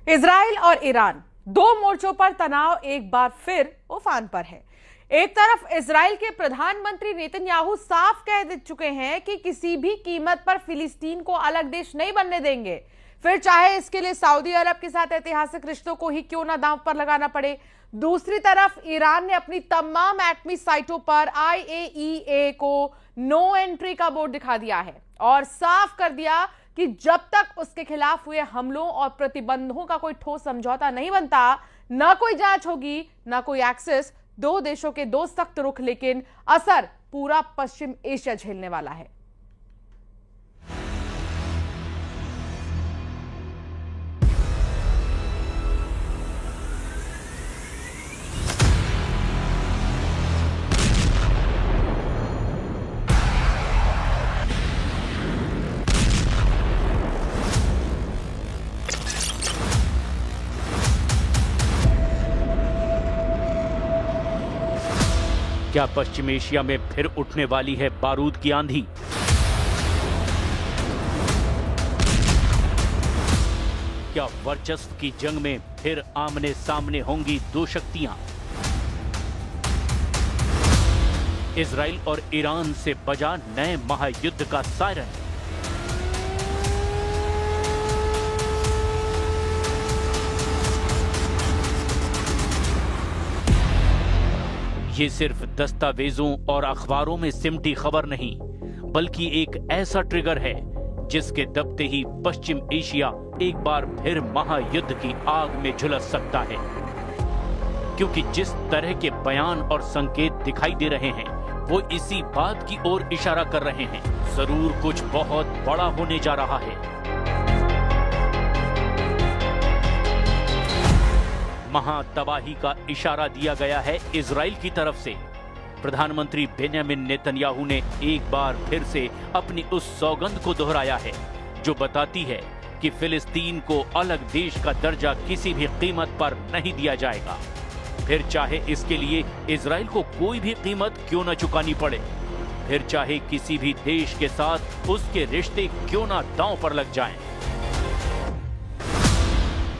Israel और Iran, दो मोर्चों पर तनाव एक बार फिर उफान पर है। एक तरफ इजराइल के प्रधानमंत्री नेतन्याहू साफ कह दे चुके हैं कि किसी भी कीमत पर फिलिस्तीन को अलग देश नहीं बनने देंगे, फिर चाहे इसके लिए सऊदी अरब के साथ ऐतिहासिक रिश्तों को ही क्यों ना दांव पर लगाना पड़े। दूसरी तरफ ईरान ने अपनी तमाम एटमी साइटों पर IAEA को नो एंट्री का बोर्ड दिखा दिया है और साफ कर दिया कि जब तक उसके खिलाफ हुए हमलों और प्रतिबंधों का कोई ठोस समझौता नहीं बनता, ना कोई जांच होगी, ना कोई एक्सेस। दो देशों के दो सख्त रुख, लेकिन असर पूरा पश्चिम एशिया झेलने वाला है। क्या पश्चिम एशिया में फिर उठने वाली है बारूद की आंधी? क्या वर्चस्व की जंग में फिर आमने सामने होंगी दो शक्तियां? इजराइल और ईरान से बजा नए महायुद्ध का सायरन। ये सिर्फ दस्तावेजों और अखबारों में सिमटी खबर नहीं, बल्कि एक ऐसा ट्रिगर है जिसके दबते ही पश्चिम एशिया एक बार फिर महायुद्ध की आग में झुलस सकता है। क्योंकि जिस तरह के बयान और संकेत दिखाई दे रहे हैं, वो इसी बात की ओर इशारा कर रहे हैं, जरूर कुछ बहुत बड़ा होने जा रहा है। महातबाही का इशारा दिया गया है इजराइल की तरफ से। प्रधानमंत्री बेंजामिन नेतन्याहू ने एक बार फिर से अपनी उस सौगंध को दोहराया है जो बताती है कि फिलिस्तीन को अलग देश का दर्जा किसी भी कीमत पर नहीं दिया जाएगा, फिर चाहे इसके लिए इजराइल को कोई भी कीमत क्यों न चुकानी पड़े, फिर चाहे किसी भी देश के साथ उसके रिश्ते क्यों न दांव पर लग जाएं।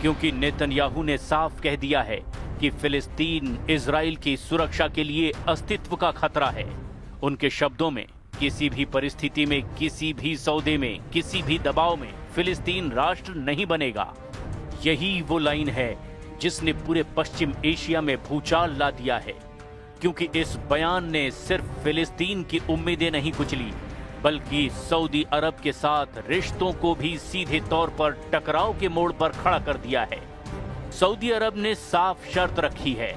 क्योंकि नेतन्याहू ने साफ कह दिया है कि फिलिस्तीन इजराइल की सुरक्षा के लिए अस्तित्व का खतरा है। उनके शब्दों में, किसी भी परिस्थिति में, किसी भी सौदे में, किसी भी दबाव में फिलिस्तीन राष्ट्र नहीं बनेगा। यही वो लाइन है जिसने पूरे पश्चिम एशिया में भूचाल ला दिया है। क्योंकि इस बयान ने सिर्फ फिलिस्तीन की उम्मीदें नहीं कुचली, बल्कि सऊदी अरब के साथ रिश्तों को भी सीधे तौर पर टकराव के मोड़ पर खड़ा कर दिया है। सऊदी अरब ने साफ शर्त रखी है,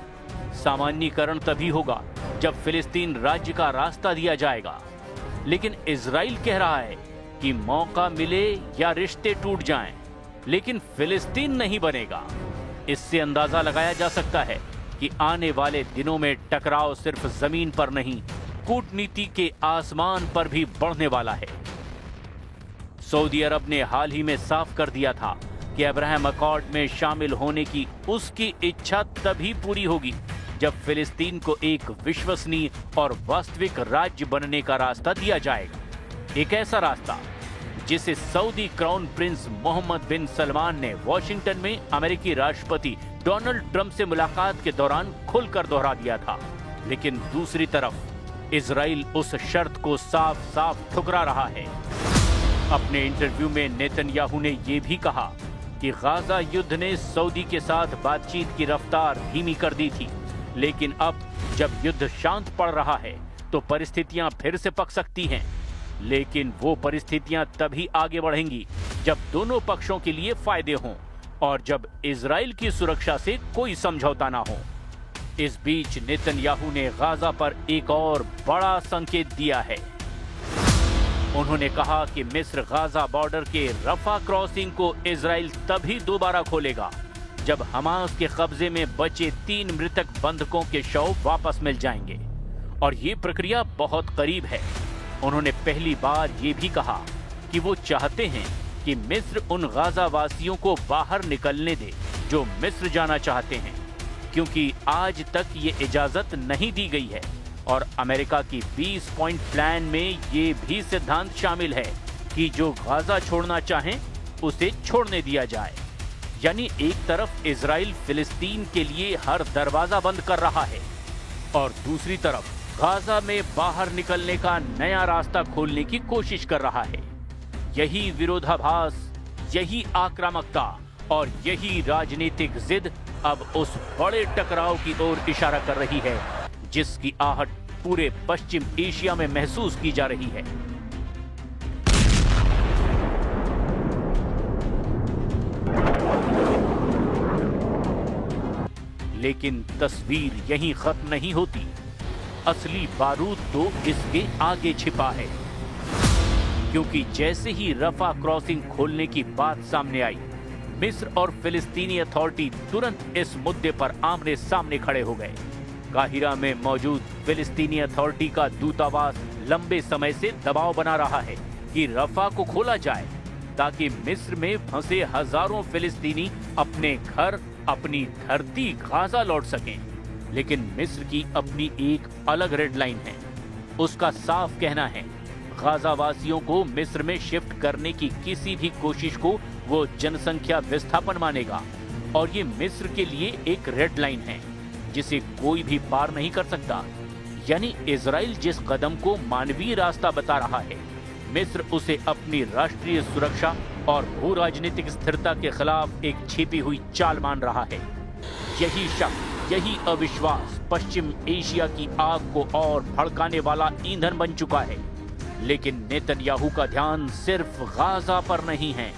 सामान्यीकरण तभी होगा जब फिलिस्तीन राज्य का रास्ता दिया जाएगा। लेकिन इजराइल कह रहा है कि मौका मिले या रिश्ते टूट जाएं, लेकिन फिलिस्तीन नहीं बनेगा। इससे अंदाजा लगाया जा सकता है कि आने वाले दिनों में टकराव सिर्फ जमीन पर नहीं, कूटनीति के आसमान पर भी बढ़ने वाला है। सऊदी अरब ने हाल ही में साफ कर दिया था कि अब्राहम अकॉर्ड में शामिल होने की उसकी इच्छा तभी पूरी होगी जब फिलिस्तीन को एक विश्वसनीय और वास्तविक राज्य बनने का रास्ता दिया जाएगा। एक ऐसा रास्ता जिसे सऊदी क्राउन प्रिंस मोहम्मद बिन सलमान ने वॉशिंगटन में अमेरिकी राष्ट्रपति डोनाल्ड ट्रंप से मुलाकात के दौरान खुलकर दोहरा दिया था। लेकिन दूसरी तरफ इजराइल उस शर्त को साफ साफ ठुकरा रहा है। अपने इंटरव्यू में नेतन्याहू ने यह भी कहा कि गाजा युद्ध ने सऊदी के साथ बातचीत की रफ्तार धीमी कर दी थी, लेकिन अब जब युद्ध शांत पड़ रहा है तो परिस्थितियां फिर से पक सकती हैं। लेकिन वो परिस्थितियां तभी आगे बढ़ेंगी जब दोनों पक्षों के लिए फायदे हों और जब इजराइल की सुरक्षा से कोई समझौता ना हो। इस बीच नेतन्याहू ने गाजा पर एक और बड़ा संकेत दिया है। उन्होंने कहा कि मिस्र गाजा बॉर्डर के रफा क्रॉसिंग को इजराइल तभी दोबारा खोलेगा जब हमास के कब्जे में बचे 3 मृतक बंधकों के शव वापस मिल जाएंगे, और ये प्रक्रिया बहुत करीब है। उन्होंने पहली बार ये भी कहा कि वो चाहते हैं कि मिस्र उन गाजा वासियों को बाहर निकलने दे जो मिस्र जाना चाहते हैं, क्योंकि आज तक ये इजाजत नहीं दी गई है। और अमेरिका की 20 पॉइंट प्लान में ये भी सिद्धांत शामिल है कि जो गाजा छोड़ना चाहें उसे छोड़ने दिया जाए। यानी एक तरफ इजराइल फिलिस्तीन के लिए हर दरवाजा बंद कर रहा है और दूसरी तरफ गाजा में बाहर निकलने का नया रास्ता खोलने की कोशिश कर रहा है। यही विरोधाभास, यही आक्रामकता और यही राजनीतिक जिद अब उस बड़े टकराव की ओर इशारा कर रही है जिसकी आहट पूरे पश्चिम एशिया में महसूस की जा रही है। लेकिन तस्वीर यहीं खत्म नहीं होती। असली बारूद तो इसके आगे छिपा है, क्योंकि जैसे ही रफा क्रॉसिंग खोलने की बात सामने आई, मिस्र और फिलिस्तीनी अथॉरिटी तुरंत इस मुद्दे पर आमने सामने खड़े हो गए। काहिरा में मौजूद फिलिस्तीनी अथॉरिटी का दूतावास लंबे समय से दबाव बना रहा है कि रफा को खोला जाए ताकि मिस्र में फंसे हजारों फिलिस्तीनी अपने घर, अपनी धरती गाजा लौट सकें। लेकिन मिस्र की अपनी एक अलग रेड लाइन है। उसका साफ कहना है गाजा वासियों को मिस्र में शिफ्ट करने की किसी भी कोशिश को वो जनसंख्या विस्थापन मानेगा और ये मिस्र के लिए एक रेड लाइन है जिसे कोई भी पार नहीं कर सकता। यानी इजराइल जिस कदम को मानवीय रास्ता बता रहा है, मिस्र उसे अपनी राष्ट्रीय सुरक्षा और भू राजनीतिक स्थिरता के खिलाफ एक छिपी हुई चाल मान रहा है। यही शक, यही अविश्वास पश्चिम एशिया की आग को और भड़काने वाला ईंधन बन चुका है। लेकिन नेतन्याहू का ध्यान सिर्फ गाजा पर नहीं है।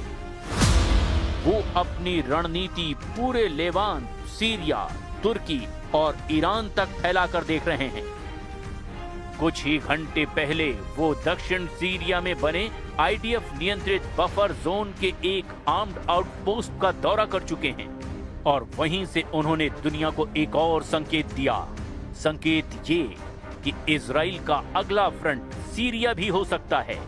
वो अपनी रणनीति पूरे लेवांत, सीरिया, तुर्की और ईरान तक फैलाकर देख रहे हैं। कुछ ही घंटे पहले वो दक्षिण सीरिया में बने आईडीएफ नियंत्रित बफर जोन के एक आर्म्ड आउटपोस्ट का दौरा कर चुके हैं और वहीं से उन्होंने दुनिया को एक और संकेत दिया। संकेत ये कि इजराइल का अगला फ्रंट सीरिया भी हो सकता है।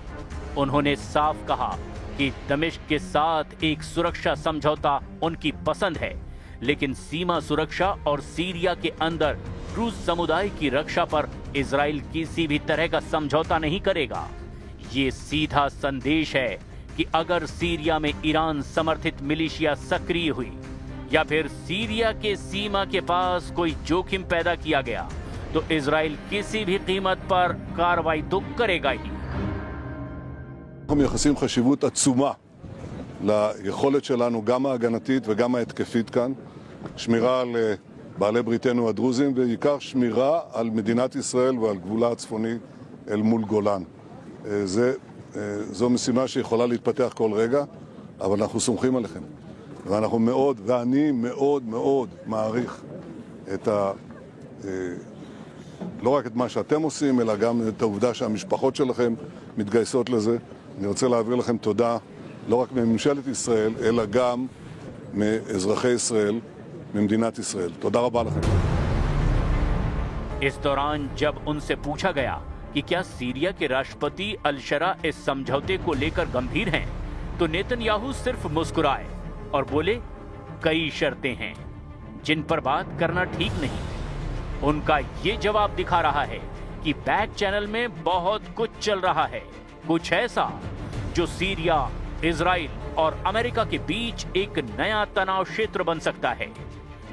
उन्होंने साफ कहा कि दमिश्क के साथ एक सुरक्षा समझौता उनकी पसंद है, लेकिन सीमा सुरक्षा और सीरिया के अंदर रूस समुदाय की रक्षा पर इजराइल किसी भी तरह का समझौता नहीं करेगा। ये सीधा संदेश है कि अगर सीरिया में ईरान समर्थित मिलिशिया सक्रिय हुई या फिर सीरिया के सीमा के पास कोई जोखिम पैदा किया गया तो इजराइल किसी भी कीमत पर कार्रवाई तो करेगा ही। אנחנו מייחסים חשיבות עצומה ליכולת שלנו, גם ההגנתית וגם ההתקפית כאן, שמירה על בעלי בריתנו הדרוזים, ובעיקר שמירה על מדינת ישראל ועל גבולה הצפוני אל מול גולן. זו משימה שיכולה להתפתח כל רגע, אבל אנחנו סומכים עליכם. ואנחנו מאוד, ואני מאוד מאוד מעריך את לא רק את מה שאתם עושים, אלא גם את העובדה שהמשפחות שלכם מתגייסות לזה. אני רוצה להעביר לכם תודה, לא רק מממשלת ישראל, אלא גם מאזרחי ישראל, ממדינת ישראל. תודה रबा לכם. इस दौरान जब उनसे पूछा गया कि क्या सीरिया के राष्ट्रपति अल-शरा इस समझौते को लेकर गंभीर हैं, तो नेतन्याहू सिर्फ मुस्कुराए और बोले, कई शर्तें हैं जिन पर बात करना ठीक नहीं। उनका ये जवाब दिखा रहा है कि बैक चैनल में बहुत कुछ चल रहा है, कुछ ऐसा जो सीरिया, इजराइल और अमेरिका के बीच एक नया तनाव क्षेत्र बन सकता है।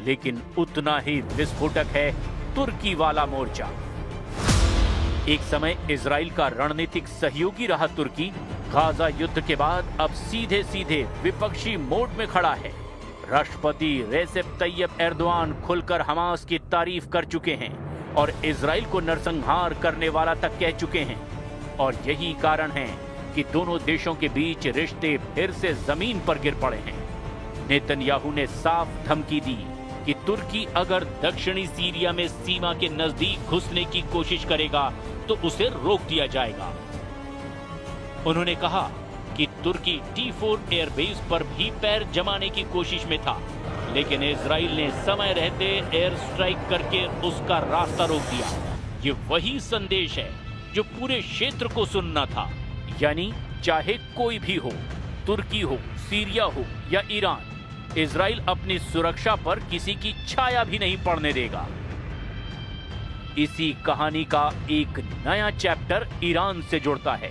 लेकिन उतना ही विस्फोटक है तुर्की वाला मोर्चा। एक समय इजराइल का रणनीतिक सहयोगी रहा तुर्की, गाजा युद्ध के बाद अब सीधे सीधे विपक्षी मोड में खड़ा है। राष्ट्रपति रेसेप तैयब एर्दोआन खुलकर हमास की तारीफ कर चुके हैं और इजराइल को नरसंहार करने वाला तक कह चुके हैं। और यही कारण है कि दोनों देशों के बीच रिश्ते फिर से जमीन पर गिर पड़े हैं। नेतन्याहू ने साफ धमकी दी कि तुर्की अगर दक्षिणी सीरिया में सीमा के नजदीक घुसने की कोशिश करेगा तो उसे रोक दिया जाएगा। उन्होंने कहा कि तुर्की T4 एयरबेस पर भी पैर जमाने की कोशिश में था, लेकिन इजराइल ने समय रहते एयर स्ट्राइक करके उसका रास्ता रोक दिया। ये वही संदेश है जो पूरे क्षेत्र को सुनना था। यानी चाहे कोई भी हो, तुर्की हो, सीरिया हो या ईरान, इजराइल अपनी सुरक्षा पर किसी की छाया भी नहीं पड़ने देगा। इसी कहानी का एक नया चैप्टर ईरान से जुड़ता है,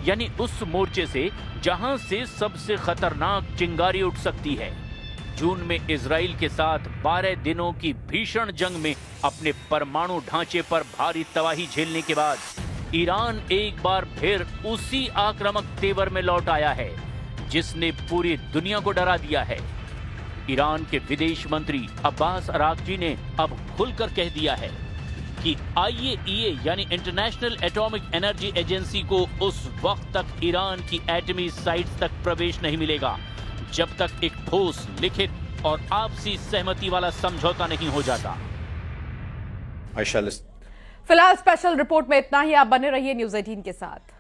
यानी उस मोर्चे से जहां से सबसे खतरनाक चिंगारी उठ सकती है। जून में इजराइल के साथ 12 दिनों की भीषण जंग में अपने परमाणु ढांचे पर भारी तबाही झेलने के बाद ईरान एक बार फिर उसी आक्रामक तेवर में लौट आया है जिसने पूरी दुनिया को डरा दिया है। ईरान के विदेश मंत्री अब्बास अराक्ची ने अब खुलकर कह दिया है कि IAEA यानी इंटरनेशनल एटॉमिक एनर्जी एजेंसी को उस वक्त तक ईरान की एटमी साइट्स तक प्रवेश नहीं मिलेगा जब तक एक ठोस लिखित और आपसी सहमति वाला समझौता नहीं हो जाता। फिलहाल स्पेशल रिपोर्ट में इतना ही। आप बने रहिए न्यूज़ 18 के साथ।